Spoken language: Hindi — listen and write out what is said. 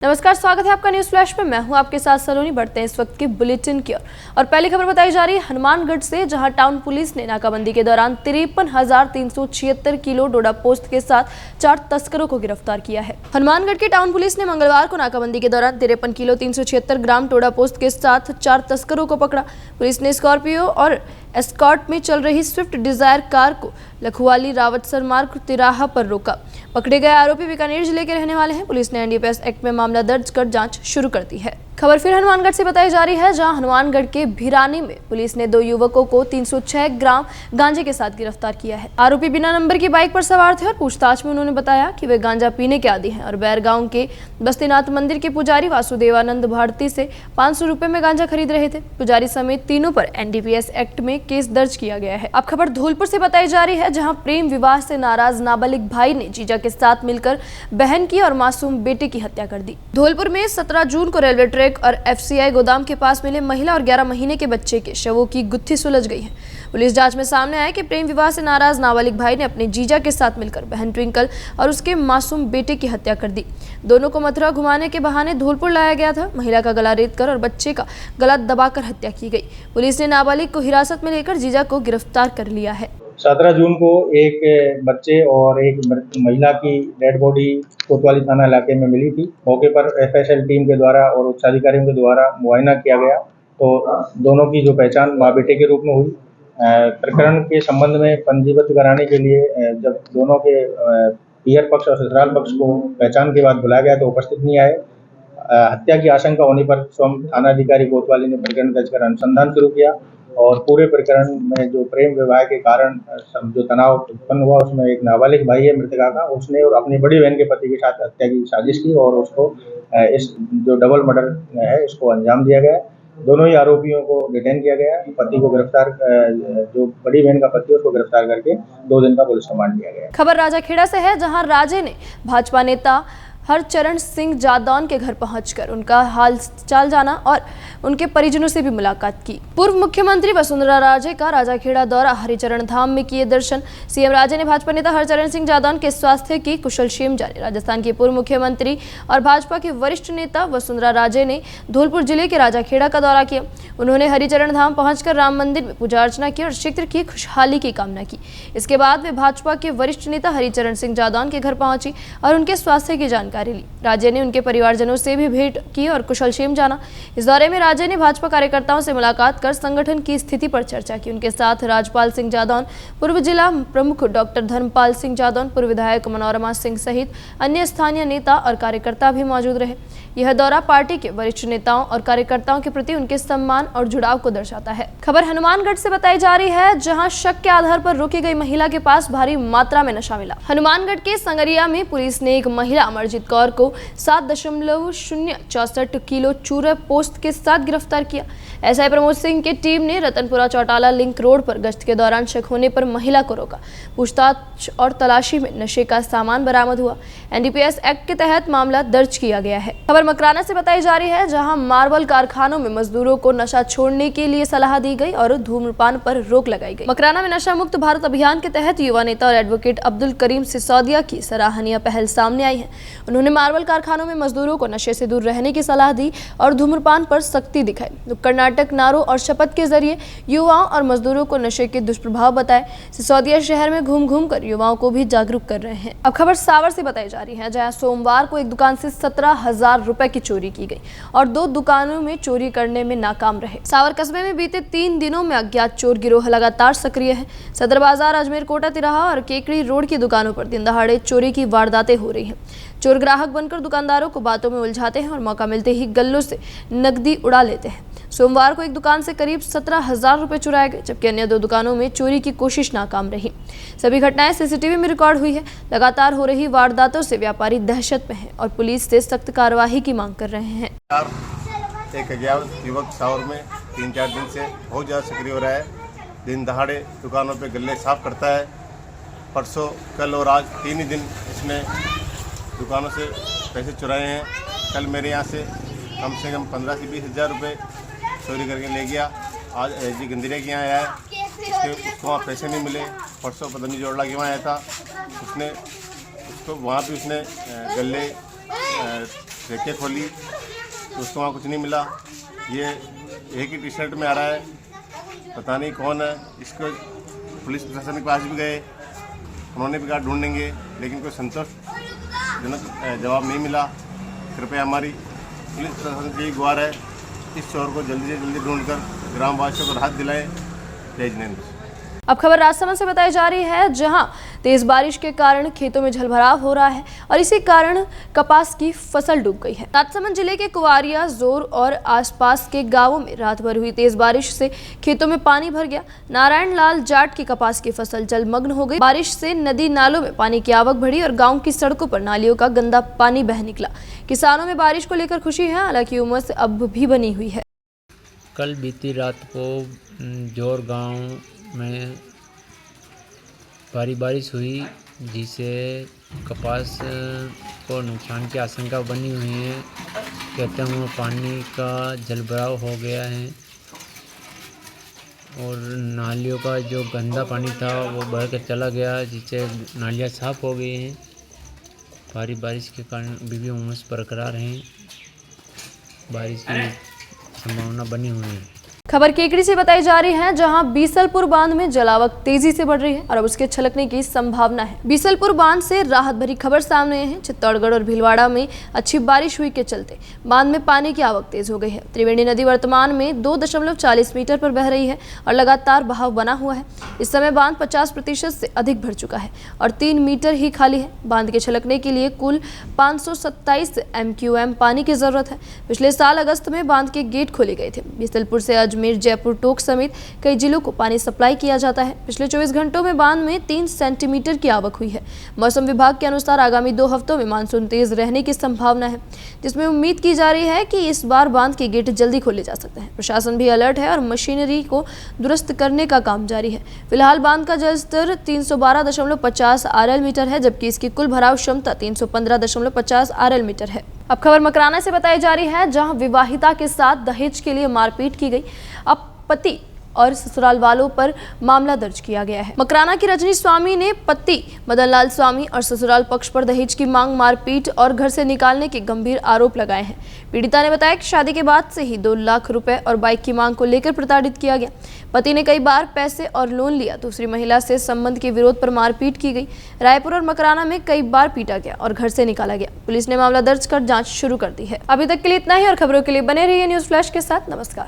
नमस्कार, स्वागत है आपका न्यूज फ्लैश में। मैं हूं आपके साथ सलोनी। बढ़ते हैं इस वक्त के बुलेटिन की ओर और पहली खबर बताई जा रही है हनुमानगढ़ से, जहां टाउन पुलिस ने नाकाबंदी के दौरान 53,376 किलो डोडा पोस्त के साथ 4 तस्करों को गिरफ्तार किया है। हनुमानगढ़ की टाउन पुलिस ने मंगलवार को नाकाबंदी के दौरान 53 किलो 376 ग्राम डोडा पोस्त के साथ 4 तस्करों को पकड़ा। पुलिस ने स्कॉर्पियो और एस्कॉर्ट में चल रही स्विफ्ट डिजायर कार को लखुवाली रावतसर मार्ग तिराहा पर रोका। पकड़े गए आरोपी बीकानेर जिले के रहने वाले हैं। पुलिस ने एनडीपीएस एक्ट में मामला दर्ज कर जांच शुरू कर दी है। खबर फिर हनुमानगढ़ से बताई जा रही है, जहां हनुमानगढ़ के भिरानी में पुलिस ने 2 युवकों को 306 ग्राम गांजे के साथ गिरफ्तार किया है। आरोपी बिना नंबर की बाइक पर सवार थे और पूछताछ में उन्होंने बताया कि वे गांजा पीने के आदी हैं और बैरगांव के बस्तीनाथ मंदिर के पुजारी वासुदेवानंद भारती से 500 रुपए में गांजा खरीद रहे थे। पुजारी समेत तीनों पर एनडीपीएस एक्ट में केस दर्ज किया गया है। अब खबर धौलपुर से बताई जा रही है, जहाँ प्रेम विवाह से नाराज नाबालिग भाई ने जीजा के साथ मिलकर बहन की और मासूम बेटे की हत्या कर दी। धौलपुर में 17 जून को रेलवे ट्रैक और एफसीआई गोदाम के पास मिले महिला और 11 महीने के बच्चे के शवों की गुत्थी सुलझ गई है। पुलिस जांच में सामने आया कि प्रेम विवाह से नाराज नाबालिग भाई ने अपने जीजा के साथ मिलकर बहन ट्विंकल और उसके मासूम बेटे की हत्या कर दी। दोनों को मथुरा घुमाने के बहाने धौलपुर लाया गया था। महिला का गला रेत कर और बच्चे का गला दबाकर हत्या की गई। पुलिस ने नाबालिग को हिरासत में लेकर जीजा को गिरफ्तार कर लिया है। 17 जून को एक बच्चे और एक महिला की डेड बॉडी कोतवाली थाना इलाके में मिली थी। मौके पर एफएसएल टीम के द्वारा और उच्च अधिकारियों के द्वारा मुआयना किया गया तो दोनों की जो पहचान माँ बेटे के रूप में हुई। प्रकरण के संबंध में पंजीबद्ध कराने के लिए जब दोनों के पियर पक्ष और ससुराल पक्ष को पहचान के बाद बुलाया गया तो उपस्थित नहीं आए। हत्या की आशंका होने पर स्वयं थानाधिकारी कोतवाली ने प्रकरण दर्ज कर अनुसंधान शुरू किया और पूरे प्रकरण में जो प्रेम विवाह के कारण जो तनाव उत्पन्न हुआ, उसमें एक नाबालिग भाई है मृतका का, उसने और अपनी बड़ी बहन के पति के साथ हत्या की साजिश की और उसको इस जो डबल मर्डर है इसको अंजाम दिया गया। दोनों ही आरोपियों को डिटेन किया गया। पति को गिरफ्तार, जो बड़ी बहन का पति है उसको गिरफ्तार करके 2 दिन का पुलिस रिमांड दिया गया। खबर राजाखेड़ा से है, जहां राजे ने भाजपा नेता हरचरण सिंह जादौन के घर पहुंचकर उनका हाल चाल जाना और उनके परिजनों से भी मुलाकात की। पूर्व मुख्यमंत्री वसुंधरा राजे का राजाखेड़ा दौरा, हरिचरण धाम में किए दर्शन। सीएम राजे ने भाजपा नेता हरचरण सिंह जादौन के स्वास्थ्य की कुशलक्षेम जाने। राजस्थान के पूर्व मुख्यमंत्री और भाजपा के वरिष्ठ नेता वसुंधरा राजे ने धौलपुर जिले के राजाखेड़ा का दौरा किया। उन्होंने हरिचरण धाम पहुंचकर राम मंदिर में पूजा अर्चना की और क्षेत्र की खुशहाली की कामना की। इसके बाद वे भाजपा के वरिष्ठ नेता हरिचरण सिंह जादौन के घर पहुंची और उनके स्वास्थ्य की जानकारी ली। राजे ने उनके परिवारजनों से भी भेंट की और कुशलक्षेम जाना। इस दौरे में राजे ने भाजपा कार्यकर्ताओं से मुलाकात कर संगठन की स्थिति पर चर्चा की। उनके साथ राजपाल सिंह जादौन, पूर्व जिला प्रमुख डॉक्टर धर्मपाल सिंह जादौन, पूर्व विधायक मनोरमा सिंह सहित अन्य स्थानीय नेता और कार्यकर्ता भी मौजूद रहे। यह दौरा पार्टी के वरिष्ठ नेताओं और कार्यकर्ताओं के प्रति उनके सम्मान और जुड़ाव को दर्शाता है। खबर हनुमानगढ़ से बताई जा रही है, जहां शक के आधार पर रोकी गई महिला के पास भारी मात्रा में नशा मिला। हनुमानगढ़ के संगरिया में पुलिस ने एक महिला अमरजीत कौर को 7.064 किलो चूरा पोस्त के साथ गिरफ्तार किया। एसआई प्रमोद सिंह की टीम ने रतनपुरा चौटाला लिंक रोड पर गश्त के दौरान शक होने पर महिला को रोका। पूछताछ और तलाशी में नशे का सामान बरामद हुआ। एनडीपीएस एक्ट के तहत मामला दर्ज किया गया है। खबर मकराना से बताई जा रही है, जहां मार्बल कारखानों में मजदूरों को नशा छोड़ने के लिए सलाह दी गई और धूम्रपान पर रोक लगाई गई। मकराना में नशा मुक्त भारत अभियान के तहत युवा नेता और एडवोकेट अब्दुल करीम सिसोदिया की सराहनीय पहल सामने आई है। उन्होंने मार्बल कारखानों में मजदूरों को नशे से दूर रहने की सलाह दी और धूम्रपान पर सख्ती दिखाई। नुक्कड़ नाटक, नारों और शपथ के जरिए युवाओं और मजदूरों को नशे के दुष्प्रभाव बताए। सिसोदिया शहर में घूम घूम कर युवाओं को भी जागरूक कर रहे हैं। अब खबर सावर से बताई जा रही है, जहां सोमवार को एक दुकान से 17,000 रुपए की चोरी की गई और 2 दुकानों में चोरी करने में नाकाम रहे। सावर कस्बे में बीते 3 दिनों में अज्ञात चोर गिरोह लगातार सक्रिय है। सदर बाजार, अजमेर कोटा तिराहा और केकड़ी रोड की दुकानों पर दिन दहाड़े चोरी की वारदातें हो रही हैं। चोर ग्राहक बनकर दुकानदारों को बातों में उलझाते हैं और मौका मिलते ही गल्लों से नकदी उड़ा लेते हैं। सोमवार को एक दुकान से करीब 17,000 रुपए चुराए गए, जबकि अन्य 2 दुकानों में चोरी की कोशिश नाकाम रही। सभी घटनाएं सीसीटीवी में रिकॉर्ड हुई है। लगातार हो रही वारदातों से व्यापारी दहशत में हैं और पुलिस से सख्त कार्रवाई की मांग कर रहे हैं। एक अज्ञात युवक सावर में 3-4 दिन से बहुत ज़्यादा सक्रिय हो रहा है। दिन दहाड़े दुकानों पे गल्ले साफ करता है। परसों, कल और आज 3 ही दिन इसने दुकानों से पैसे चुराए हैं। कल मेरे यहाँ से कम 15 से 20 हज़ार रुपये चोरी करके ले गया। आज जी गंदीरे के यहाँ आया है, उसको वहाँ पैसे नहीं मिले। परसों पता नहीं जोड़ला के वहाँ आया था, उसने उसको वहाँ भी उसने गले रैके खोली तो उसको वहाँ कुछ नहीं मिला। ये एक ही टी शर्ट में आ रहा है, पता नहीं कौन है। इसको पुलिस प्रशासन के पास भी गए, उन्होंने भी कहा ढूंढेंगे, लेकिन कोई संतोषजनक जवाब नहीं मिला। कृपया हमारी पुलिस प्रशासन से यही गुहार है, इस चोर को जल्दी से जल्दी ढूंढकर ग्रामवासियों को राहत दिलाएं। जय जिनेंद्र। अब खबर राजसमंद से बताई जा रही है, जहां तेज बारिश के कारण खेतों में जलभराव हो रहा है और इसी कारण कपास की फसल डूब गई है। राजसमंद जिले के कुवारिया, जोर और आसपास के गांवों में रात भर हुई तेज बारिश से खेतों में पानी भर गया। नारायण लाल जाट की कपास की फसल जलमग्न हो गई। बारिश से नदी नालों में पानी की आवक बढ़ी और गाँव की सड़कों पर नालियों का गंदा पानी बह निकला। किसानों में बारिश को लेकर खुशी है, हालांकि उमस अब भी बनी हुई है। कल बीती रात को जोर गांव में भारी बारिश हुई, जिससे कपास को नुकसान की आशंका बनी हुई है। खेतों में पानी का जलभराव हो गया है और नालियों का जो गंदा पानी था वो बह कर चला गया, जिससे नालियाँ साफ हो गई हैं। भारी बारिश के कारण अभी भी उमस बरकरार है, बारिश की संभावना बनी हुई है। खबर केकड़ी से बताई जा रही है, जहां बीसलपुर बांध में जलावक तेजी से बढ़ रही है और अब उसके छलकने की संभावना है। बीसलपुर बांध से राहत भरी खबर सामने आई है। चित्तौड़गढ़ और भीलवाड़ा में अच्छी बारिश हुई के चलते बांध में पानी की आवक तेज हो गई है। त्रिवेणी नदी वर्तमान में 2.40 मीटर पर बह रही है और लगातार बहाव बना हुआ है। इस समय बांध 50% से अधिक भर चुका है और 3 मीटर ही खाली है। बांध के छलकने के लिए कुल 527 MQM पानी की जरूरत है। पिछले साल अगस्त में बांध के गेट खोले गए थे। बीसलपुर से अजमेर, जयपुर, टोंक समेत कई जिलों को पानी सप्लाई किया जाता है। पिछले 24 घंटों में बांध में 3 सेंटीमीटर की आवक हुई है। मौसम विभाग के अनुसार आगामी 2 हफ्तों में मानसून तेज रहने की संभावना है, जिसमें उम्मीद की जा रही है कि इस बार बांध के गेट जल्दी खोले जा सकते हैं। प्रशासन भी अलर्ट है और मशीनरी को दुरुस्त करने का काम जारी है। फिलहाल बांध का जलस्तर 312.50 RL मीटर है, जबकि इसकी कुल भराव क्षमता 315.50 RL मीटर है। अब खबर मकराना से बताई जा रही है, जहां विवाहिता के साथ दहेज के लिए मारपीट की गई। अब पति और ससुराल वालों पर मामला दर्ज किया गया है। मकराना की रजनी स्वामी ने पति मदन लाल स्वामी और ससुराल पक्ष पर दहेज की मांग, मारपीट और घर से निकालने के गंभीर आरोप लगाए हैं। पीड़िता ने बताया कि शादी के बाद से ही 2 लाख रुपए और बाइक की मांग को लेकर प्रताड़ित किया गया। पति ने कई बार पैसे और लोन लिया। दूसरी महिला से संबंध के विरोध पर मारपीट की गई। रायपुर और मकराना में कई बार पीटा गया और घर से निकाला गया। पुलिस ने मामला दर्ज कर जाँच शुरू कर दी है। अभी तक के लिए इतना ही और खबरों के लिए बने रहिए न्यूज़ फ्लैश के साथ। नमस्कार।